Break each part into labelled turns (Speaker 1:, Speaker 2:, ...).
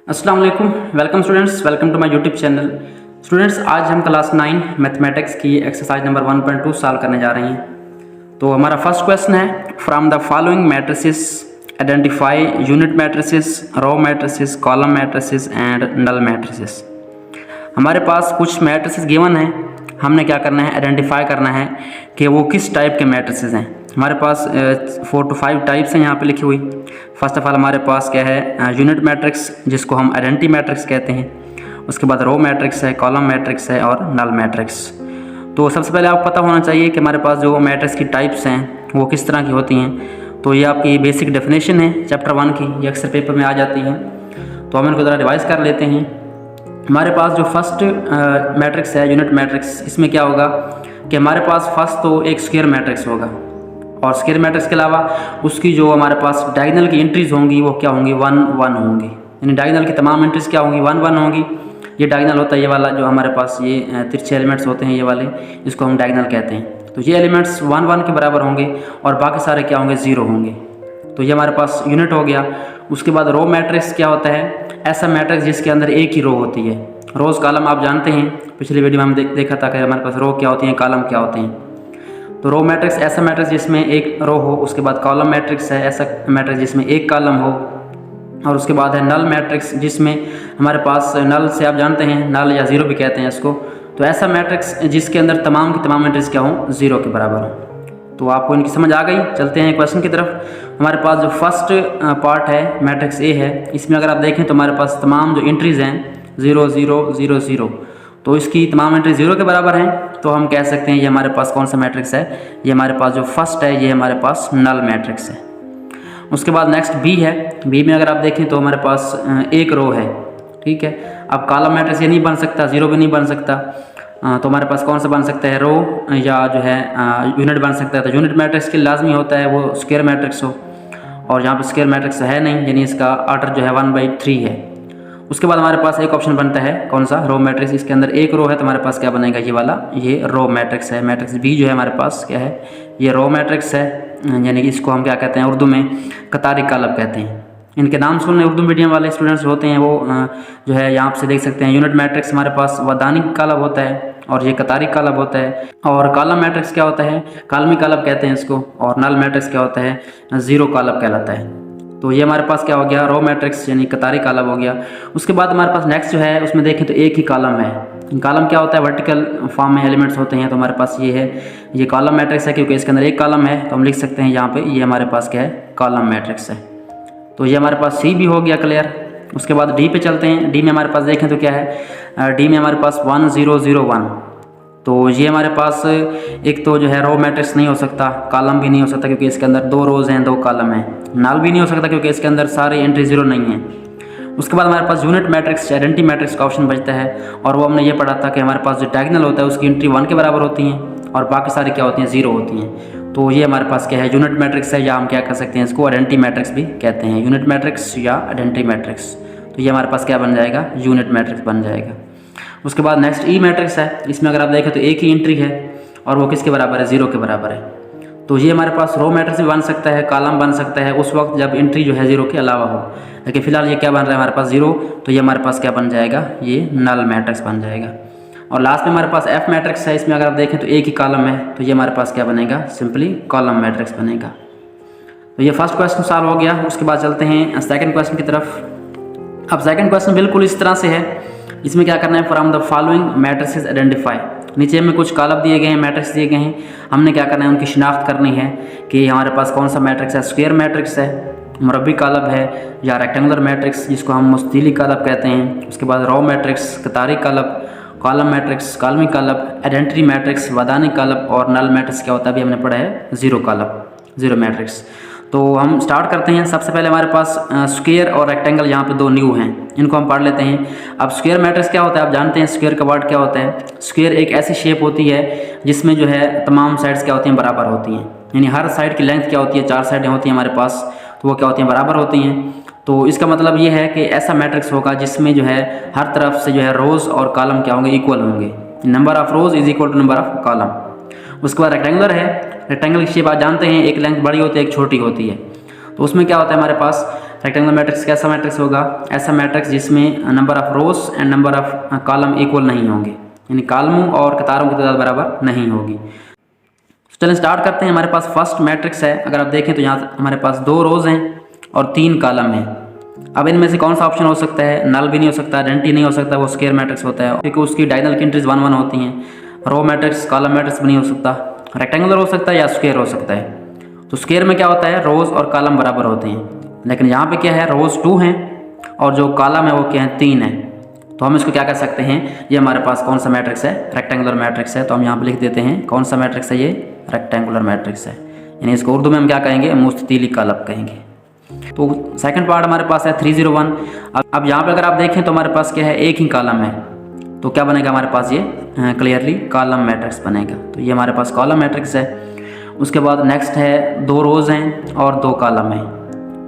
Speaker 1: अस्सलाम वालेकुम। Welcome students, welcome to my YouTube channel. Students, आज हम क्लास 9 मैथमेटिक्स की एक्सरसाइज नंबर 1.2 सॉल्व करने जा रहे हैं। तो हमारा फर्स्ट क्वेश्चन है, from the following matrices identify unit matrices, row matrices, column matrices and null matrices. हमारे पास कुछ मैट्रिसेस गिवन है, हमने क्या करना है, आइडेंटिफाई करना है कि वो किस टाइप के मैट्रिसेस हैं। हमारे पास 4 to 5 टाइप्स हैं यहाँ पे लिखी हुई। फर्स्ट ऑफ ऑल हमारे पास क्या है, यूनिट मैट्रिक्स जिसको हम आइडेंटिटी मैट्रिक्स कहते हैं। उसके बाद रो मैट्रिक्स है, कॉलम मैट्रिक्स है और नल मैट्रिक्स। तो सबसे पहले आपको पता होना चाहिए कि हमारे पास जो मैट्रिक्स की टाइप्स हैं वो किस तरह की होती हैं। तो ये आपकी बेसिक डेफिनेशन है चैप्टर 1 की, ये अक्सर पेपर में आ जाती है। तो हम इनको ज़रा रिवाइज कर लेते हैं। हमारे पास जो फर्स्ट मैट्रिक्स है, यूनिट मैट्रिक्स, इसमें क्या होगा कि हमारे पास फर्स्ट तो एक स्क्वायर मैट्रिक्स होगा और स्क्वायर मैट्रिक्स के अलावा उसकी जो हमारे पास डायगोनल की एंट्रीज होंगी वो क्या होंगी, 1 1 होंगी। यानी डायगोनल की तमाम एंट्रीज क्या होंगी, 1 1 होंगी। ये डायगोनल होता है ये वाला जो हमारे पास ये तिरछे एलिमेंट्स होते हैं ये वाले, इसको हम डायगोनल कहते हैं। तो ये एलिमेंट्स 1 1 के बराबर होंगे और बाकी सारे क्या होंगे, 0 होंगे। तो ये हमारे पास यूनिट हो गया। उसके बाद रो मैट्रिक्स क्या होता है, ऐसा मैट्रिक्स जिसके अंदर एक ही रो होती है। रोज़ कॉलम आप जानते हैं, पिछली वीडियो में हम देखा था कि हमारे पास रो क्या होती हैं, कॉलम क्या होते हैं। तो रो मैट्रिक्स ऐसा मैट्रिक्स जिसमें एक रो हो। उसके बाद कॉलम मैट्रिक्स है ऐसा मैट्रिक्स जिसमें एक कॉलम हो। और उसके बाद है नल मैट्रिक्स जिसमें हमारे पास नल से आप जानते हैं नल या ज़ीरो भी कहते हैं इसको। तो ऐसा मैट्रिक्स जिसके अंदर तमाम की तमाम एंट्रीज क्या हों, 0 के बराबर हो। तो आपको इनकी समझ आ गई। चलते हैं क्वेश्चन की तरफ। हमारे पास जो फर्स्ट पार्ट है मैट्रिक्स ए है, इसमें अगर आप देखें तो हमारे पास तमाम जो एंट्रीज हैं 0 0 0 0, तो इसकी तमाम एंट्री 0 के बराबर हैं। तो हम कह सकते हैं ये हमारे पास कौन सा मैट्रिक्स है, ये हमारे पास जो फर्स्ट है ये हमारे पास नल मैट्रिक्स है। उसके बाद नेक्स्ट बी है। बी में अगर आप देखें तो हमारे पास एक रो है, ठीक है। अब कॉलम मैट्रिक्स ये नहीं बन सकता, 0 भी नहीं बन सकता। तो हमारे पास कौन सा बन सकता है, रो या जो है यूनिट बन सकता है। तो यूनिट मैट्रिक्स के लाजमी होता है वो स्क्वायर मैट्रिक्स हो, और यहाँ पर स्क्वायर मैट्रिक्स है नहीं, यानी इसका ऑर्डर जो है 1/3 है। उसके बाद हमारे पास एक ऑप्शन बनता है कौन सा, रो मैट्रिक्स। इसके अंदर एक रो है तो हमारे पास क्या बनेगा, ये वाला, ये रो मैट्रिक्स है। मैट्रिक्स बी जो है हमारे पास क्या है, ये रो मैट्रिक्स है। यानी कि इसको हम क्या कहते हैं, उर्दू में कतारी कालब कहते हैं। इनके नाम सुनने उर्दू मीडियम वाले स्टूडेंट्स होते हैं वो जो है यहाँ से देख सकते हैं। यूनिट मैट्रिक्स हमारे पास वदानी कालब होता है और ये कतारी कालब होता है। और कॉलम मैट्रिक्स क्या होता है, कालमी कालब कहते हैं इसको। और नल मैट्रिक्स क्या होता है, 0 कालब कहलाता है। तो ये हमारे पास क्या हो गया, रो मैट्रिक्स यानी कतारी कालम हो गया। उसके बाद हमारे पास नेक्स्ट जो है उसमें देखें तो एक ही कॉलम है। कॉलम क्या होता है, वर्टिकल फॉर्म में एलिमेंट्स होते हैं। तो हमारे पास ये है, ये कॉलम मैट्रिक्स है क्योंकि इसके अंदर एक कॉलम है। तो हम लिख सकते हैं यहाँ पे ये हमारे पास क्या है, कॉलम मैट्रिक्स है। तो ये हमारे पास सी भी हो गया क्लियर। उसके बाद डी पे चलते हैं। डी में हमारे पास देखें तो क्या है, डी में हमारे पास 1 0 0 1। तो ये हमारे पास एक तो जो है रो मैट्रिक्स नहीं हो सकता, कॉलम भी नहीं हो सकता क्योंकि इसके अंदर 2 रोज़ हैं 2 कॉलम हैं। नल भी नहीं हो सकता क्योंकि इसके अंदर सारी एंट्री 0 नहीं है। उसके बाद हमारे पास यूनिट मैट्रिक्स आइडेंटिटी मैट्रिक्स का ऑप्शन बचता है। और वो हमने ये पढ़ा था कि हमारे पास जो डायगोनल होता है उसकी एंट्री 1 के बराबर होती हैं और बाकी सारी क्या होती हैं, 0 होती हैं। तो ये हमारे पास क्या है, यूनिट मैट्रिक्स है, या हम क्या कर सकते हैं इसको आइडेंटिटी मैट्रिक्स भी कहते हैं। यूनिट मैट्रिक्स या आइडेंटिटी मैट्रिक्स। तो ये हमारे पास क्या बन जाएगा, यूनिट मैट्रिक्स बन जाएगा। उसके बाद नेक्स्ट ई मैट्रिक्स है। इसमें अगर आप देखें तो एक ही एंट्री है और वो किसके बराबर है, 0 के बराबर है। तो ये हमारे पास रो मैट्रिक्स भी बन सकता है, कॉलम बन सकता है उस वक्त जब एंट्री जो है 0 के अलावा हो। लेकिन फिलहाल ये क्या बन रहा है हमारे पास, 0। तो ये हमारे पास क्या बन जाएगा, ये नल मैट्रिक्स बन जाएगा। और लास्ट में हमारे पास एफ मैट्रिक्स है। इसमें अगर आप देखें तो एक ही कॉलम है, तो ये हमारे पास क्या बनेगा, सिंपली कॉलम मैट्रिक्स बनेगा। तो ये फर्स्ट क्वेश्चन सॉल्व हो गया। उसके बाद चलते हैं सेकेंड क्वेश्चन की तरफ। अब सेकेंड क्वेश्चन बिल्कुल इस तरह से है। इसमें क्या करना है, from the following matrices identify. नीचे में कुछ कॉलम दिए गए हैं, मैट्रिक्स दिए गए हैं। हमने क्या करना है, उनकी शिनाख्त करनी है कि हमारे पास कौन सा मैट्रिक्स है, स्क्वायर मैट्रिक्स है, मुरब्बी कालब है, या रेक्टेंगुलर मैट्रिक्स जिसको हम मुस्ततीली कालब कहते हैं। उसके बाद रो मैट्रिक्स, कतारी कालब, कॉलम मैट्रिक्स, कॉलमी कालब, आइडेंटिटी मैट्रिक्स, वदानी कालब, और नल मैट्रिक्स क्या होता है, अभी हमने पढ़ा है 0 कालब, 0 मैट्रिक्स। तो हम स्टार्ट करते हैं। सबसे पहले हमारे पास स्क्वायर और रेक्टेंगल यहाँ पे 2 न्यू हैं, इनको हम पढ़ लेते हैं। अब स्क्वायर मैट्रिक्स क्या होता है, आप जानते हैं स्क्वायर का वर्ड क्या होता है। स्क्वायर एक ऐसी शेप होती है जिसमें जो है तमाम साइड्स क्या होती हैं, बराबर होती हैं। यानी हर साइड की लेंथ क्या होती है, 4 साइडें होती हैं हमारे पास, तो वो क्या होती हैं, बराबर होती हैं। तो इसका मतलब ये है कि ऐसा मैट्रिक्स होगा जिसमें जो है हर तरफ से जो है रोज़ और कॉलम क्या होंगे, इक्वल होंगे। Number of rows is equal to number of columns. उसके बाद रेक्टेंगुलर है। रेक्टेंगल की शेप आप जानते हैं, एक लेंथ बड़ी होती है एक छोटी होती है। तो उसमें क्या होता है हमारे पास, रेक्टेंगुलर मैट्रिक्स कैसा मैट्रिक्स होगा? ऐसा मैट्रिक्स जिसमें number of rose and number of column equal नहीं होंगे, यानी कॉलमों और कतारों की तादाद बराबर नहीं होगी। चलिए स्टार्ट करते हैं। हमारे पास फर्स्ट मैट्रिक्स है, अगर आप देखें तो यहाँ हमारे पास 2 रोज हैं और 3 कॉलम हैं। अब इनमें से कौन सा ऑप्शन हो सकता है? नल भी नहीं हो सकता, आइडेंटिटी नहीं हो सकता, वो स्क्वायर मैट्रिक्स होता है क्योंकि उसकी डायगोनल की एंट्रीज 1 1 होती हैं। रो मैट्रिक्स, कॉलम मैट्रिक्स भी नहीं हो सकता, रेक्टेंगुलर हो सकता है या स्क्वायर हो सकता है। तो स्क्वायर में क्या होता है? रोज और कॉलम बराबर होते हैं, लेकिन यहाँ पे क्या है? रोज 2 हैं और जो कॉलम है वो क्या है? 3 है। तो हम इसको क्या कर सकते हैं? ये हमारे पास कौन सा मैट्रिक्स है? रेक्टेंगुलर मैट्रिक्स है। तो हम यहाँ पे लिख देते हैं कौन सा मैट्रिक्स है? ये रेक्टेंगुलर मैट्रिक्स है, यानी इसको उर्दू में हम क्या कहेंगे? मुस्ततीली कॉलम कहेंगे। तो सेकंड पार्ट हमारे पास है 301। अब यहाँ पे अगर आप देखें तो हमारे पास क्या है? एक ही कॉलम है, तो क्या बनेगा हमारे पास? ये क्लियरली कॉलम मैट्रिक्स बनेगा। तो ये हमारे पास कॉलम मैट्रिक्स है। उसके बाद नेक्स्ट है 2 रोज हैं और 2 कॉलम हैं,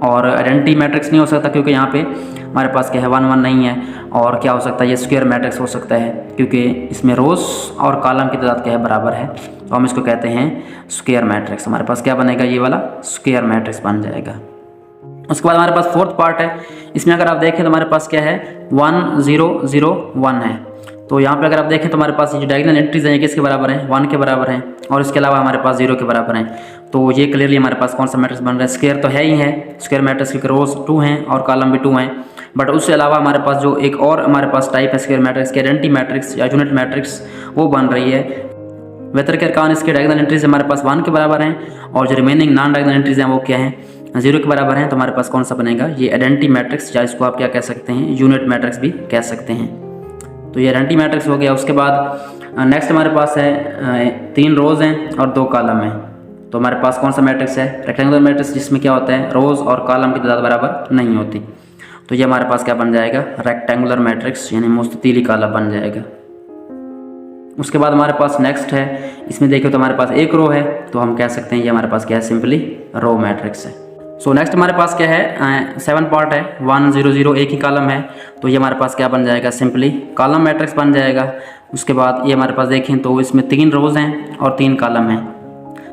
Speaker 1: और आइडेंटिटी मैट्रिक्स नहीं हो सकता क्योंकि यहाँ पे हमारे पास क्या है? 1 1 नहीं है। और क्या हो सकता है? ये स्क्वायर मैट्रिक्स हो सकता है क्योंकि इसमें रोज और कॉलम की तादाद क्या है? बराबर है। तो हम इसको कहते हैं स्क्वायर मैट्रिक्स। हमारे पास क्या बनेगा? ये वाला स्क्वायर मैट्रिक्स बन जाएगा। उसके बाद हमारे पास फोर्थ पार्ट है। इसमें अगर आप देखें तो हमारे पास क्या है? 1 0 0 1 है। तो यहाँ पे अगर आप देखें तो हमारे पास ये जो डायगोनल एंट्रीज हैं ये किसके बराबर हैं? 1 के बराबर हैं, और इसके अलावा हमारे पास 0 के बराबर हैं। तो ये क्लियरली हमारे पास कौन सा मैट्रिक्स बन रहा है? स्क्वायर तो है ही है, स्क्वायर मैट्रिक्स क्योंकि रोज 2 हैं और कॉलम भी 2 हैं। बट उससे अलावा हमारे पास जो एक और हमारे पास टाइप है स्क्वायर मैट्रिक्स की, आइडेंटिटी मैट्रिक्स या यूनिट मैट्रिक्स, वो बन रही है। वेतर के अरकान इसके डायगोनल एंट्रीज हमारे पास 1 के बराबर हैं, और जो रिमेनिंग नॉन डायगोनल एंट्रीज हैं वो क्या हैं? 0 के बराबर हैं। तो हमारे पास कौन सा बनेगा? ये आइडेंटिटी मैट्रिक्स, या इसको आप क्या कह सकते हैं? यूनिट मैट्रिक्स भी कह सकते हैं। तो ये आइडेंटिटी मैट्रिक्स हो गया। उसके बाद नेक्स्ट हमारे पास है 3 रोज हैं और 2 कॉलम हैं। तो हमारे पास कौन सा मैट्रिक्स है? रेक्टेंगुलर मैट्रिक्स, जिसमें क्या होता है? रोज और कॉलम की तादाद बराबर नहीं होती। तो ये हमारे पास क्या बन जाएगा? रेक्टेंगुलर मैट्रिक्स, यानी मुस्ततीली कॉलम बन जाएगा। उसके बाद हमारे पास नेक्स्ट है, इसमें देखिए तो हमारे पास 1 रो है, तो हम कह सकते हैं ये हमारे पास क्या है? सिंपली रो मैट्रिक्स है। सो नेक्स्ट हमारे पास क्या है? 7 पार्ट है, 1 0 0 एक ही कॉलम है, तो ये हमारे पास क्या बन जाएगा? सिंपली कॉलम मैट्रिक्स बन जाएगा। उसके बाद ये हमारे पास देखें तो इसमें 3 रोज हैं और 3 कॉलम हैं,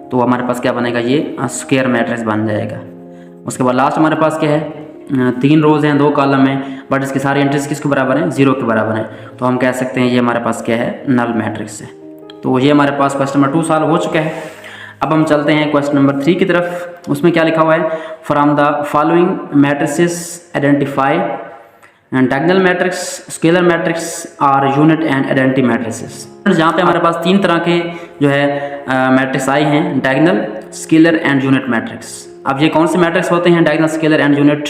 Speaker 1: तो हमारे पास क्या बनेगा? ये स्क्वायर मैट्रिक्स बन जाएगा। उसके बाद लास्ट हमारे पास क्या है? 3 रोज हैं 2 कॉलम हैं, बट इसकी सारी एंट्रीज किसके बराबर हैं? 0 के बराबर हैं। तो हम कह सकते हैं ये हमारे पास क्या है? नल मैट्रिक्स है। तो ये हमारे पास क्वेश्चन नंबर 2 सॉल्व हो चुका है। अब हम चलते हैं क्वेश्चन नंबर 3 की तरफ। उसमें क्या लिखा हुआ है? From the following matrices identify diagonal matrix, scalar matrix और यूनिट एंड आइडेंटिटी मैट्रिसेस। जहाँ पे हमारे पास 3 तरह के जो है मैट्रिक्स आए हैं, diagonal, scalar and unit matrix. अब ये कौन से मैट्रिक्स होते हैं? Diagonal, scalar and unit.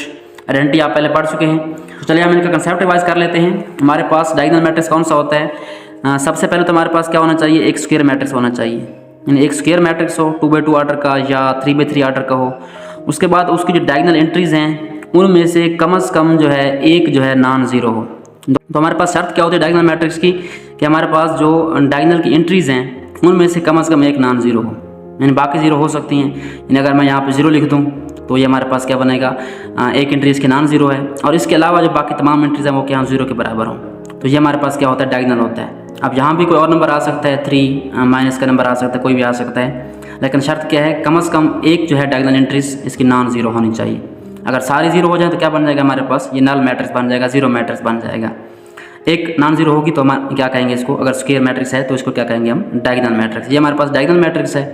Speaker 1: Identity आप पहले पढ़ चुके हैं, तो चलिए हम इनका कंसेप्ट रिवाइज कर लेते हैं। हमारे पास डायगोनल मैट्रिक्स कौन सा होता है? सबसे पहले तो हमारे पास क्या होना चाहिए? एक स्क्वायर मैट्रिक्स होना चाहिए, यानी एक स्क्वायर मैट्रिक्स हो 2x2 ऑर्डर का या 3x3 ऑर्डर का हो। उसके बाद उसकी जो डायगोनल एंट्रीज हैं उनमें से कम से कम जो है एक जो है नॉन ज़ीरो हो। तो हमारे पास शर्त क्या होती है डायगोनल मैट्रिक्स की? कि हमारे पास जो डायगोनल की एंट्रीज हैं उनमें से कम एक नॉन ज़ीरो हो, यानी बाकी ज़ीरो हो सकती हैं। यानी अगर मैं यहाँ पे 0 लिख दूँ तो ये हमारे पास क्या बनेगा? एक एंट्री इसकी नॉन ज़ीरो है, और इसके अलावा जो बाकी तमाम एंट्रीज हैं वो क्या 0 के बराबर हों। तो ये हमारे पास क्या होता है? डायगोनल होता है। अब यहाँ भी कोई और नंबर आ सकता है, 3 माइनस का नंबर आ सकता है, कोई भी आ सकता है, लेकिन शर्त क्या है? कम से कम एक जो है डायगोनल एंट्रीज इसकी नॉन ज़ीरो होनी चाहिए। अगर सारी 0 हो जाए तो क्या बन जाएगा हमारे पास? ये नल मैट्रिक्स बन जाएगा, ज़ीरो मैट्रिक्स बन जाएगा। एक नॉन ज़ीरो होगी तो हम क्या कहेंगे इसको? अगर स्क्वायर मैट्रिक्स है तो इसको क्या कहेंगे हम? Diagonal matrix. ये हमारे पास डायगोनल मैट्रिक्स है।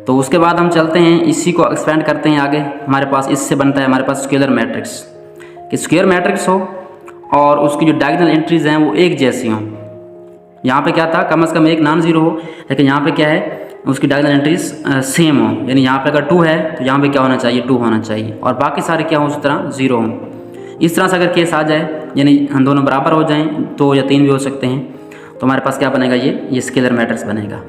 Speaker 1: तो उसके बाद हम चलते हैं, इसी को एक्सपेंड करते हैं आगे। हमारे पास इससे बनता है हमारे पास स्केलर मैट्रिक्स, कि स्क्वायर मैट्रिक्स हो और उसकी जो डायगोनल एंट्रीज हैं वो एक जैसी हों। यहाँ पे क्या था? कम से कम एक नॉन ज़ीरो हो, लेकिन यहाँ पे क्या है? उसकी डायगोनल एंट्रीज सेम हो, यानी यहाँ पे अगर 2 है तो यहाँ पे क्या होना चाहिए? 2 होना चाहिए, और बाकी सारे क्या हो? उस तरह 0 हों। इस तरह से अगर केस आ जाए, यानी हम दोनों बराबर हो जाएं, 2 या 3 भी हो सकते हैं, तो हमारे पास क्या बनेगा? ये स्केलर मैट्रिक्स बनेगा।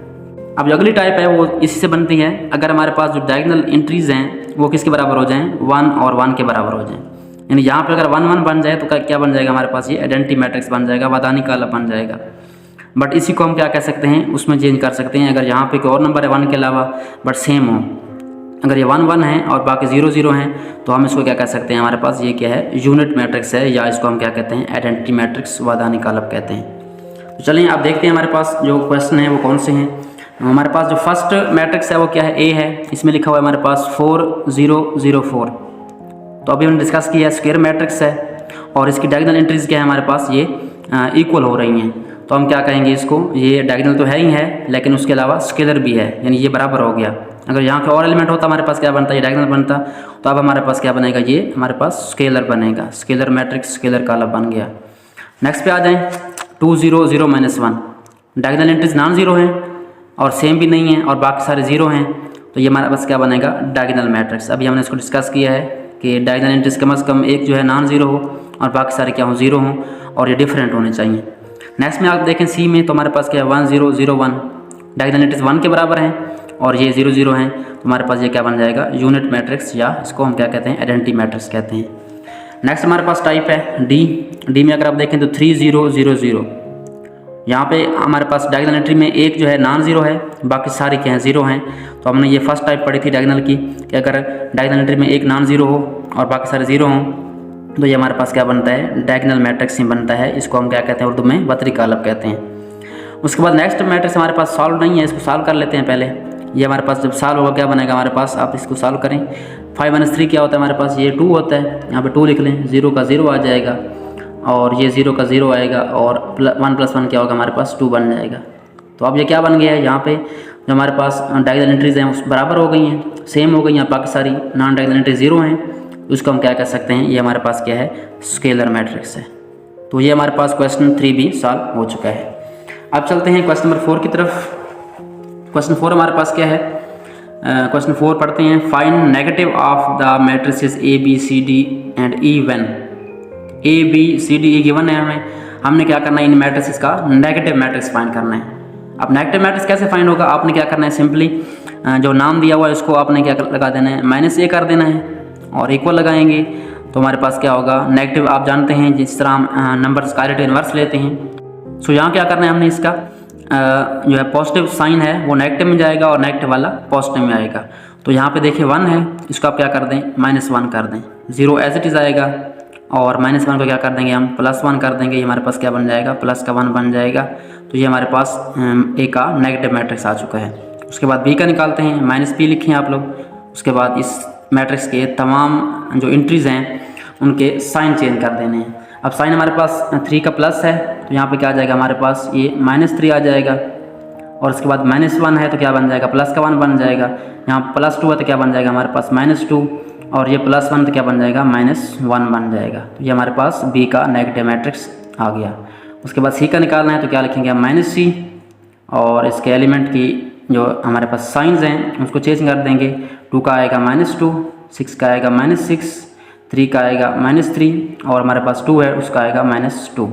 Speaker 1: अब जो अगली टाइप है वो इसी से बनती है, अगर हमारे पास जो डायगोनल एंट्रीज हैं वो किसके बराबर हो जाएं? 1 और 1 के बराबर हो जाएं। यानी यहाँ पे अगर 1 1 बन जाए तो क्या बन जाएगा हमारे पास? ये आइडेंटिटी मैट्रिक्स बन जाएगा, वादानी कॉलम बन जाएगा। बट इसी को हम क्या कह सकते हैं? उसमें चेंज कर सकते हैं। अगर यहाँ पे कोई और नंबर है 1 के अलावा बट सेम हो, अगर ये 1 1 है और बाकी 0 0 हैं, तो हम इसको क्या कह सकते हैं? हमारे पास ये क्या है? यूनिट मैट्रिक्स है, या इसको हम क्या कहते हैं? आइडेंटिटी मैट्रिक्स, वादानी कॉलम कहते हैं। तो चलिए आप देखते हैं हमारे पास जो क्वेश्चन है वो कौन से हैं। हमारे पास जो फर्स्ट मैट्रिक्स है वो क्या है? ए है। इसमें लिखा हुआ है हमारे पास 4 0 0 4, तो अभी हमने डिस्कस किया स्क्वायर मैट्रिक्स है और इसकी डायगोनल एंट्रीज क्या है हमारे पास, ये इक्वल हो रही हैं। तो हम क्या कहेंगे इसको, ये डायगोनल तो है ही है लेकिन उसके अलावा स्केलर भी है, यानी ये बराबर हो गया। अगर यहाँ पे और एलिमेंट होता हमारे पास क्या बनता, ये डायगोनल बनता, तो अब हमारे पास क्या बनेगा, ये हमारे पास स्केलर बनेगा, स्केलर मैट्रिक्स स्केलर कॉलम बन गया। नेक्स्ट पे आ जाएँ 2 0 0 -1, डायगोनल एंट्रीज नॉन जीरो हैं और सेम भी नहीं है और बाकी सारे जीरो हैं, तो ये हमारे पास क्या बनेगा, डायगोनल मैट्रिक्स। अभी हमने इसको डिस्कस किया है कि डायगोनल एंट्रीज कम से कम एक जो है नॉन जीरो हो और बाकी सारे क्या हो, जीरो हों और ये डिफरेंट होने चाहिए। नेक्स्ट में आप देखें सी में, तो हमारे पास क्या है 1 0 0 1, डायगोनल एंट्रीज 1 के बराबर हैं और ये 0 0 हैं, तो हमारे पास ये क्या बन जाएगा, यूनिट मैट्रिक्स, या इसको हम क्या कहते हैं, आइडेंटिटी मैट्रिक्स कहते हैं। नेक्स्ट हमारे पास टाइप है डी में अगर आप देखें तो 3 0 0 0, यहाँ पे हमारे पास डायगोनल एंट्री में एक जो है नॉन जीरो है, बाकी सारे क्या हैं, जीरो हैं। तो हमने ये फर्स्ट टाइप पढ़ी थी डायगोनल की कि अगर डायगोनल एंट्री में एक नॉन जीरो हो और बाकी सारे जीरो हों तो ये हमारे पास क्या बनता है, डायगोनल मैट्रिक्स ही बनता है। इसको हम क्या कहते हैं, उर्दू में बतरी कॉलम कहते हैं। उसके बाद नेक्स्ट मैट्रिक्स हमारे पास सॉल्व नहीं है, इसको सॉल्व कर लेते हैं पहले। ये हमारे पास जब सॉल्व होगा क्या बनेगा हमारे पास, आप इसको सॉल्व करें। 5 - 3 क्या होता है हमारे पास, ये 2 होता है, यहाँ पे 2 लिख लें, 0 का 0 आ जाएगा और ये 0 का 0 आएगा और 1 + 1 क्या होगा हमारे पास, 2 बन जाएगा। तो अब ये क्या बन गया है, यहाँ पे जो हमारे पास डायगोनल एंट्रीज हैं उस बराबर हो गई हैं, सेम हो गई हैं, बाकी सारी नॉन डायगोनल एंट्री 0 हैं, उसको हम क्या कर सकते हैं, ये हमारे पास क्या है, स्केलर मैट्रिक्स है। तो ये हमारे पास क्वेश्चन 3 भी सॉल्व हो चुका है। अब चलते हैं क्वेश्चन नंबर 4 की तरफ। क्वेश्चन 4 हमारे पास क्या है, क्वेश्चन 4 पढ़ते हैं। Find negative of the matrices A B C D and E when A B C D E given है, हमने क्या करना है, इन मैट्रिसेस का नेगेटिव मैट्रिक्स फाइंड करना है। अब नेगेटिव मैट्रिक्स कैसे फाइंड होगा, आपने क्या करना है, सिंपली जो नाम दिया हुआ है इसको आपने क्या लगा देना है, -a कर देना है और इक्वल लगाएंगे तो हमारे पास क्या होगा, नेगेटिव आप जानते हैं जिस तरह हम नंबर स्क्वायर इनवर्स लेते हैं। सो यहाँ क्या करना है हमने, इसका जो है पॉजिटिव साइन है वो नेगेटिव में जाएगा और नेगेटिव वाला पॉजिटिव में आएगा। तो यहाँ पे देखिए 1 है, इसको आप क्या कर दें, -1 कर दें, 0 एज इट इज़ आएगा और -1 को क्या कर देंगे हम, +1 कर देंगे, ये हमारे पास क्या बन जाएगा, प्लस का 1 बन जाएगा। तो ये हमारे पास A का नेगेटिव मैट्रिक्स आ चुका है। उसके बाद B का निकालते हैं, -P लिखें आप लोग। उसके बाद इस मैट्रिक्स के तमाम जो एंट्रीज़ हैं उनके साइन चेंज कर देने हैं। अब साइन हमारे पास 3 का प्लस है तो यहाँ पे क्या आ जाएगा हमारे पास, ये -3 आ जाएगा और उसके बाद -1 है तो क्या बन जाएगा, प्लस का 1 बन जाएगा। यहाँ +2 है तो क्या बन जाएगा हमारे पास, -2 और ये +1 तो क्या बन जाएगा, -1 बन जाएगा। तो ये हमारे पास B का नेगेटिव मैट्रिक्स आ गया। उसके बाद C का निकालना है तो क्या लिखेंगे हम, -C और इसके एलिमेंट की जो हमारे पास साइंस हैं उसको चेंज कर देंगे। 2 का आएगा -2, 6 का आएगा -6, 3 का आएगा -3 और हमारे पास 2 है उसका आएगा -2।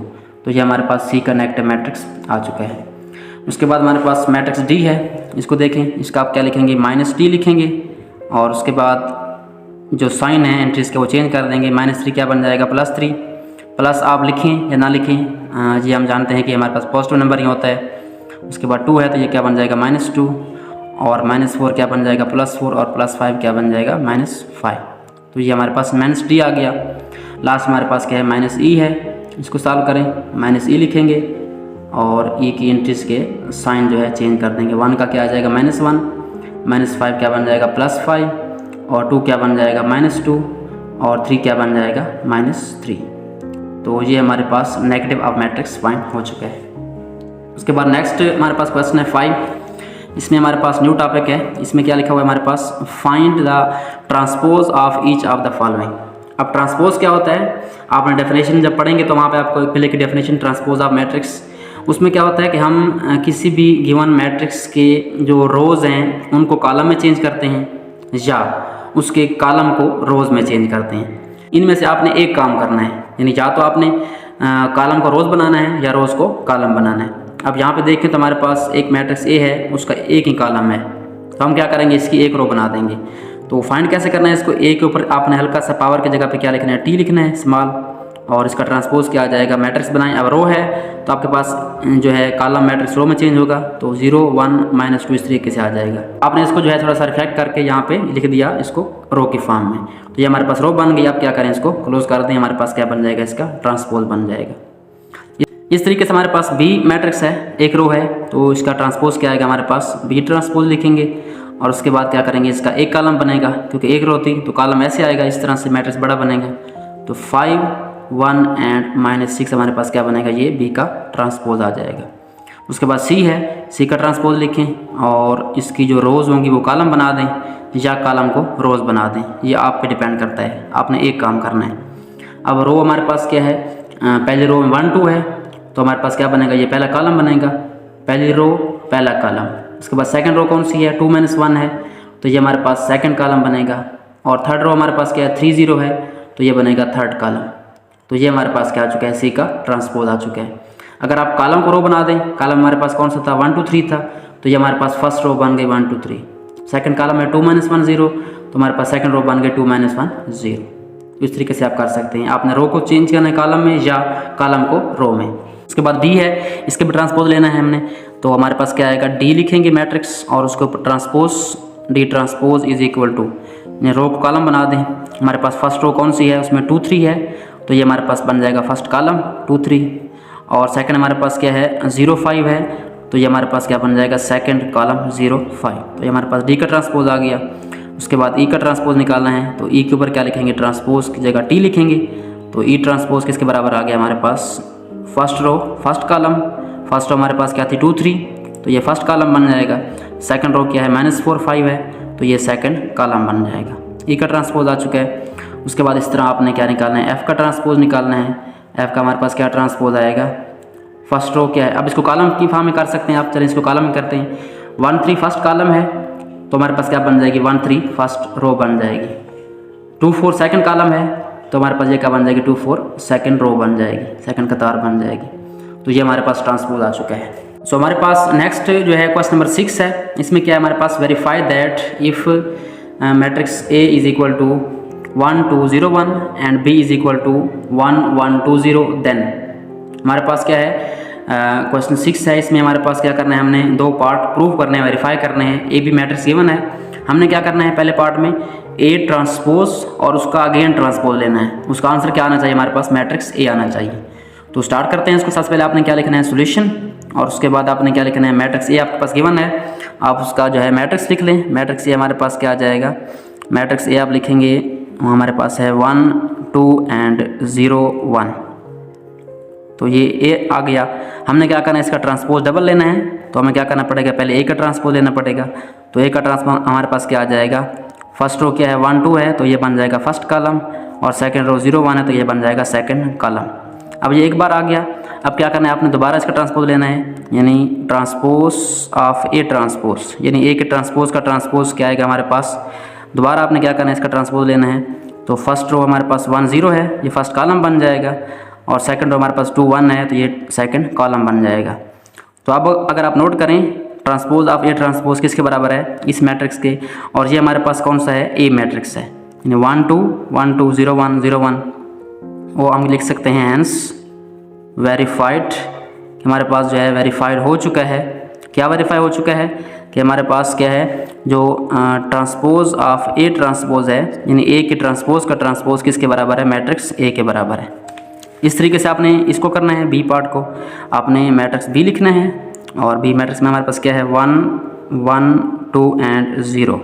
Speaker 1: तो ये हमारे पास C का नेगेटिव मैट्रिक्स आ चुका है। उसके बाद हमारे पास मैट्रिक्स D है, इसको देखें, इसका आप क्या लिखेंगे, -D लिखेंगे और उसके बाद जो साइन है एंट्रीज के वो चेंज कर देंगे। -3 क्या बन जाएगा, +3, प्लस आप लिखें या ना लिखें, ये हम जानते हैं कि हमारे पास पॉजिटिव नंबर ही होता है। उसके बाद 2 है तो ये क्या बन जाएगा, -2 और -4 क्या बन जाएगा, +4 और +5 क्या बन जाएगा, -5। तो ये हमारे पास -D आ गया। लास्ट हमारे पास क्या है, -E है, इसको सॉल्व करें, -E लिखेंगे और E की एंट्रीज के साइन जो है चेंज कर देंगे। 1 का क्या आ जाएगा, -1, -5 क्या बन जाएगा, +5 और 2 क्या बन जाएगा, -2 और 3 क्या बन जाएगा, -3। तो ये हमारे पास नेगेटिव ऑफ मैट्रिक्स फाइंड हो चुका है। उसके बाद नेक्स्ट हमारे पास क्वेश्चन है 5। इसमें हमारे पास न्यू टॉपिक है। इसमें क्या लिखा हुआ है हमारे पास, find the transpose of each of the following. अब ट्रांसपोज क्या होता है, आपने डेफिनेशन जब पढ़ेंगे तो वहाँ पे आपको पहले की डेफिनेशन ट्रांसपोज ऑफ मैट्रिक्स, उसमें क्या होता है कि हम किसी भी गिवन मैट्रिक्स के जो रोज़ हैं उनको कॉलम में चेंज करते हैं या उसके कॉलम को रोज़ में चेंज करते हैं। इनमें से आपने एक काम करना है, यानी या तो आपने कॉलम को रोज़ बनाना है या रोज़ को कॉलम बनाना है। अब यहाँ पे देखें तो हमारे पास एक मैट्रिक्स A है, उसका एक ही कॉलम है, तो हम क्या करेंगे, इसकी एक रो बना देंगे। तो फाइंड कैसे करना है इसको, A के ऊपर आपने हल्का सा पावर की जगह पे क्या लिखना है, T लिखना है स्मॉल, और इसका ट्रांसपोज क्या आ जाएगा, मैट्रिक्स बनाएं। अब रो है तो आपके पास जो है कॉलम मैट्रिक्स रो में चेंज होगा, तो 0 1 -2 इस तरीके से आ जाएगा। आपने इसको जो है थोड़ा सा रिफ्लेक्ट करके यहाँ पे लिख दिया इसको रो की फॉर्म में, तो ये हमारे पास रो बन गई। आप क्या करें, इसको क्लोज कर दें, हमारे पास क्या बन जाएगा, इसका ट्रांसपोज बन जाएगा। इस तरीके से हमारे पास B मैट्रिक्स है, एक रो है, तो इसका ट्रांसपोज क्या आएगा हमारे पास, B ट्रांसपोज लिखेंगे और उसके बाद क्या करेंगे, इसका एक कॉलम बनेगा, क्योंकि एक रो थी तो कॉलम ऐसे आएगा, इस तरह से मैट्रिक्स बड़ा बनेगा। तो 5, 1 एंड -6 हमारे पास क्या बनेगा, ये बी का ट्रांसपोज आ जाएगा। उसके बाद सी है, सी का ट्रांसपोज लिखें और इसकी जो रोज़ होंगी वो कॉलम बना दें या कॉलम को रोज़ बना दें, ये आप पे डिपेंड करता है, आपने एक काम करना है। अब रो हमारे पास क्या है, पहली रो में 1 2 है तो हमारे पास क्या बनेगा, ये पहला कॉलम बनेगा, पहली रो पहला कॉलम। उसके बाद सेकंड रो कौन सी है, 2 - 1 है तो ये हमारे पास सेकंड कॉलम बनेगा। और थर्ड रो हमारे पास क्या है, 3 0 है तो ये बनेगा थर्ड कॉलम। तो ये हमारे पास क्या आ चुका है, सी का ट्रांसपोज आ चुका है। अगर आप कॉलम को रो बना दें, कॉलम हमारे पास कौन सा था, 1 2 3 था, तो ये हमारे पास फर्स्ट रो बन गई 1 2 3। सेकंड कॉलम है 2 - 1 0 तो हमारे पास सेकंड रो बन गई 2 - 1 0। इस तरीके से आप कर सकते हैं, आपने रो को चेंज करना है कॉलम में या कॉलम को रो में। उसके बाद डी है, इसके भी ट्रांसपोज लेना है हमने, तो हमारे पास क्या आएगा, डी लिखेंगे मैट्रिक्स और उसके ऊपर transpose, the transpose is equal to, row को कॉलम बना दें। हमारे पास फर्स्ट रो कौन सी है, उसमें 2 3 है तो ये हमारे पास बन जाएगा फर्स्ट कॉलम 2 3। और सेकंड हमारे पास क्या है, 0 5 है तो ये हमारे पास क्या बन जाएगा, सेकंड कॉलम 0 5। तो ये हमारे पास डी का ट्रांसपोज आ गया। उसके बाद ई का ट्रांसपोज निकालना है, तो ई के ऊपर क्या लिखेंगे, ट्रांसपोज की जगह टी लिखेंगे। तो ई ट्रांसपोज किसके बराबर आ गया हमारे पास, first row first column, first row हमारे पास क्या थी 2 3 तो ये फर्स्ट कॉलम बन जाएगा। सेकंड रो क्या है, -4 5 है तो ये सेकंड कॉलम बन जाएगा। ई का ट्रांसपोज आ चुका है। उसके बाद इस तरह आपने क्या निकालना है, एफ़ का ट्रांसपोज निकालना है। एफ़ का हमारे पास क्या ट्रांसपोज आएगा, फर्स्ट रो क्या है, अब इसको कॉलम की फॉर्म में कर सकते हैं आप, चलिए इसको कॉलम में करते हैं। 1 3 फर्स्ट कॉलम है तो हमारे पास क्या बन जाएगी, 1 3 फर्स्ट रो बन जाएगी। 2 4 सेकंड कॉलम है तो हमारे पास ये क्या बन जाएगी, 2 4 सेकंड रो बन जाएगी, सेकंड कतार बन जाएगी। तो ये हमारे पास ट्रांसपोज आ चुका है। सो हमारे पास नेक्स्ट जो है क्वेश्चन नंबर 6 है। इसमें क्या है हमारे पास, verify that if matrix A is equal to 1 2 0 1 and B is equal to 1 1 2 0 then. हमारे पास क्या है, क्वेश्चन 6 है, इसमें हमारे पास क्या करना है, हमने दो पार्ट प्रूव करने हैं, वेरीफाई करने हैं। ए बी मैट्रिक्स गिवन है, हमने क्या करना है, पहले पार्ट में ए ट्रांसपोज और उसका अगेन ट्रांसपोज लेना है। उसका आंसर क्या आना चाहिए, हमारे पास मैट्रिक्स ए आना चाहिए। तो स्टार्ट करते हैं इसको। सबसे पहले आपने क्या लिखना है, सोल्यूशन, और उसके बाद आपने क्या लिखना है, मैट्रिक्स ए आपके पास गिवन है, आप उसका जो है मैट्रिक्स लिख लें। मैट्रिक्स ए हमारे पास क्या आ जाएगा, मैट्रिक्स ए आप लिखेंगे, हमारे पास है 1 2 एंड 0 1। तो ये ए आ गया। हमने क्या करना है, इसका ट्रांसपोज डबल लेना है, तो हमें क्या करना पड़ेगा, पहले ए का ट्रांसपोज लेना पड़ेगा। तो ए का ट्रांसपोज हमारे पास क्या आ जाएगा, फर्स्ट रो क्या है 1 2 है तो ये बन जाएगा फर्स्ट कॉलम, और सेकंड रो 0 1 है तो ये बन जाएगा सेकंड कॉलम। अब ये एक बार आ गया, अब क्या करना है, आपने दोबारा इसका ट्रांसपोज लेना है, यानी ट्रांसपोज ऑफ ए ट्रांसपोज, यानी ए के ट्रांसपोज का ट्रांसपोज क्या आएगा हमारे पास। दोबारा आपने क्या करना है, इसका ट्रांसपोज लेना है। तो फर्स्ट रो हमारे पास 1 0 है, ये फर्स्ट कॉलम बन जाएगा, और सेकंड रो हमारे पास 2 1 है तो ये सेकंड कॉलम बन जाएगा। तो अब अगर आप नोट करें, ट्रांसपोज ऑफ ए ट्रांसपोज किसके बराबर है, इस मैट्रिक्स के, और ये हमारे पास कौन सा है, ए मैट्रिक्स है, यानी 1 2 1 2 0 1 0 1। वो हम लिख सकते हैं हैंस वेरीफाइड, हमारे पास जो है वेरीफाइड हो चुका है। क्या वेरीफाई हो चुका है कि हमारे पास क्या है, जो ट्रांसपोज ऑफ ए ट्रांसपोज है, यानी ए के ट्रांसपोज का ट्रांसपोज किसके बराबर है, मैट्रिक्स ए के बराबर है। इस तरीके से आपने इसको करना है, बी पार्ट को आपने मैट्रिक्स बी लिखना है, और बी मैट्रिक्स में हमारे पास क्या है 1 1 2 एंड 0।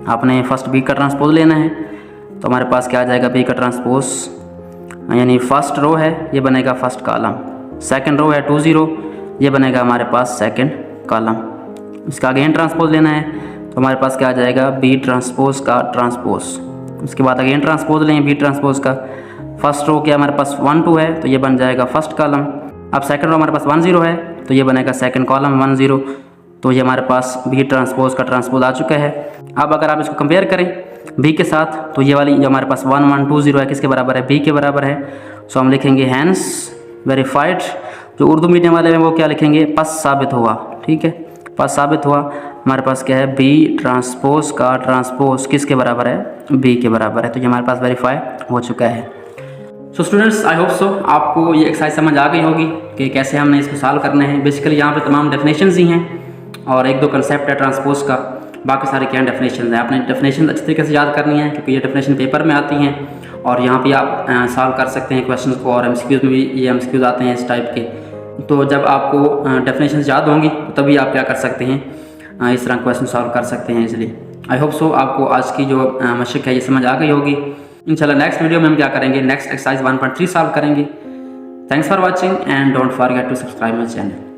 Speaker 1: आपने फर्स्ट बी का ट्रांसपोज लेना है, तो हमारे पास क्या आ जाएगा, बी का ट्रांसपोज, यानी फर्स्ट रो है ये बनेगा फर्स्ट कॉलम, सेकंड रो है 2 0 ये बनेगा हमारे पास सेकंड कॉलम। इसका अगेन ट्रांसपोज लेना है, तो हमारे पास क्या आ जाएगा, बी ट्रांसपोज का ट्रांसपोज। उसके बाद अगेन ट्रांसपोज लें बी ट्रांसपोज का, फर्स्ट रो क्या हमारे पास 1 2 है तो ये बन जाएगा फर्स्ट कॉलम। अब सेकंड रो हमारे पास 1 0 है तो ये बनेगा सेकंड कॉलम 1 0। तो ये हमारे पास बी ट्रांसपोज का ट्रांसपोज आ चुका है। अब अगर आप इसको कंपेयर करें बी के साथ, तो ये वाली जो हमारे पास 1 1 2 0 है किसके बराबर है, बी के बराबर है। सो हम लिखेंगे हैंस वेरीफाइड, जो उर्दू मीडियम वाले हैं वो क्या लिखेंगे, पस साबित हुआ, ठीक है, पस साबित हुआ। हमारे पास क्या है, बी ट्रांसपोज का ट्रांसपोज किसके बराबर है, बी के बराबर है। तो ये हमारे पास वेरीफाई हो चुका है। So students, I hope so आपको ये एक्सरसाइज समझ आ गई होगी कि कैसे हमने इसको सॉल्व करना है। बेसिकली यहाँ पे तमाम डेफिनेशंस ही हैं और एक दो कंसेप्ट है ट्रांसपोज का, बाकी सारे क्या डेफिनेशन है। आपने डेफिनेशन अच्छी तरीके से याद करनी है क्योंकि ये डेफिनेशन पेपर में आती हैं और यहाँ पे आप सॉल्व कर सकते हैं क्वेश्चन को, और एमसीक्यूज में भी ये एमसीक्यूज आते हैं इस टाइप के। तो जब आपको डेफिनेशन याद होंगी तभी आप क्या कर सकते हैं, इस तरह क्वेश्चन सॉल्व कर सकते हैं इजली। आई होप सो आपको आज की जो मशक है ये समझ आ गई होगी। इंशाल्लाह नेक्स्ट वीडियो में हम क्या करेंगे, नेक्स्ट एक्सरसाइज 1.3 सॉल्व करेंगे। Thanks for watching and don't forget to subscribe my channel.